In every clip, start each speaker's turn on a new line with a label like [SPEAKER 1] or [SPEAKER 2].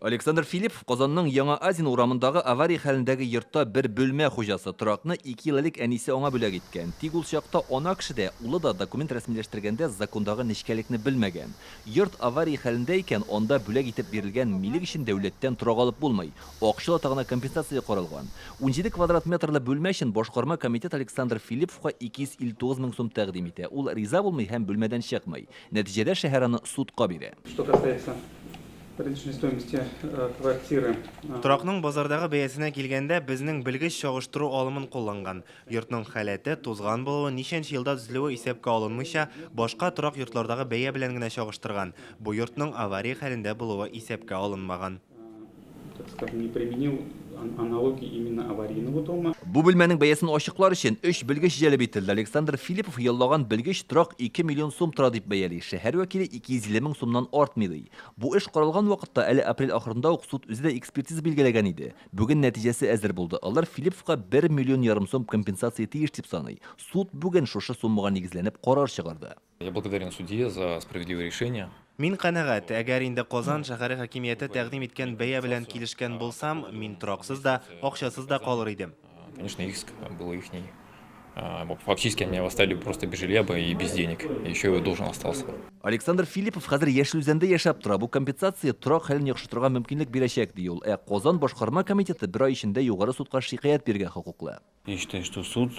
[SPEAKER 1] Александр Филиппов Казанның Яңа Азин урамындагы авария хәлендәге йортта бер бөлмә хуҗасы торакны 2 ел элек әнисе аңа бүләк иткән. Тик ул чакта ана кеше дә, улы да документ рәсмиләштергәндә закондагы нечкәлекне белмәгән. Йорт авария хәлендә икән, анда бүләк итеп бирелгән милек өчен дәүләттән торак алып булмый. Акчалы тагына компенсация каралган. 17 квадрат метрлы бүлмә өчен башкарма комитет Александр Филипповка 259 мең сум тәкъдим итә. Ул риза булмый һәм бүлмәдән чыкмый. Нәтиҗәдә шәһәр аны судка бирә.
[SPEAKER 2] Что касается рыночной стоимости квартиры.
[SPEAKER 3] Торакның базардагы бәясенә килгәндә безнең белгеч чагыштыру алымын кулланган. Йортның халәте, тузган булуы, ничәнче елда төзелүе исәпкә алынмыйча, башка торак йортлардагы бәя белән генә чагыштырган. Бу йортның авария хәлендә булуы исәпкә алынмаган.
[SPEAKER 2] Так скажем, не применил аналогии именно аварийного дома.
[SPEAKER 1] Бу бүлмәнең бәясен ачыклар өчен 3 белгеч җәлеп ителде. Александр Филиппов еллаган белгеч торак 2 миллион сум тора дип бәяли. Шәһәр вәкиле 250 мең сумнан артмый ди. Бу эш каралган вакытта әле апрель ахырында ук суд үзе дә экспертиза билгеләгән иде. Бүген нәтиҗәсе әзер булды. Алар Филипповка 1,5 миллион сум компенсация тиеш дип саный. Суд бүген шушы суммага нигезләнеп карар чыгарды.
[SPEAKER 4] Я благодарен судье за справедливое решение.
[SPEAKER 3] Мин канәгать, әгәр инде Казан шәһәре хакимияте тәкъдим иткән бәя белән килешкән булсам, мин тораксыз да, акчасыз да калыр идем.
[SPEAKER 4] Конечно, иск был ихний. Фактически меня оставили просто без жилья бы и без денег. Еще его должен остался.
[SPEAKER 1] Александр Филиппов хәзер Яшелүзәндә яшәп тора. Бу компенсация торак хәлен яхшыртырга мөмкинлек бирәчәк ди ул. Казан башкарма комитеты бер ай эчендә югары судка шикаят биргән хокуклы.
[SPEAKER 5] Я считаю, что суд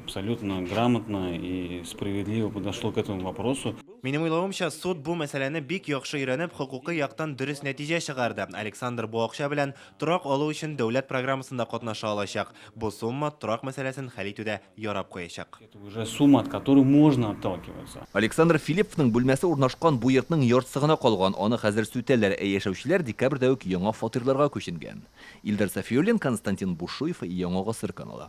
[SPEAKER 5] абсолютно грамотно и справедливо подошло к этому вопросу.
[SPEAKER 3] Минем уйлавымча, суд бу мәсьәләне бик яхшы өйрәнеп, хокукый яктан дөрес нәтиҗә чыгарды. Александр бу акча белән торак алу өчен дәүләт программасында катнаша алачак. Бу сумма торак мәсьәләсен хәл итүдә ярап куячак.
[SPEAKER 5] Это уже сумма, от которой можно отталкиваться.
[SPEAKER 1] Александр Филипповның бүлмәсе урнашкан бу йортның яртысына калган. Аны хәзер сүтәләр, яшәүчеләр декабрьдә үк яңа фатирларга күченгән. Илдар Сафиуллин, Константин Бушуев, Яңа Гасыр каналы.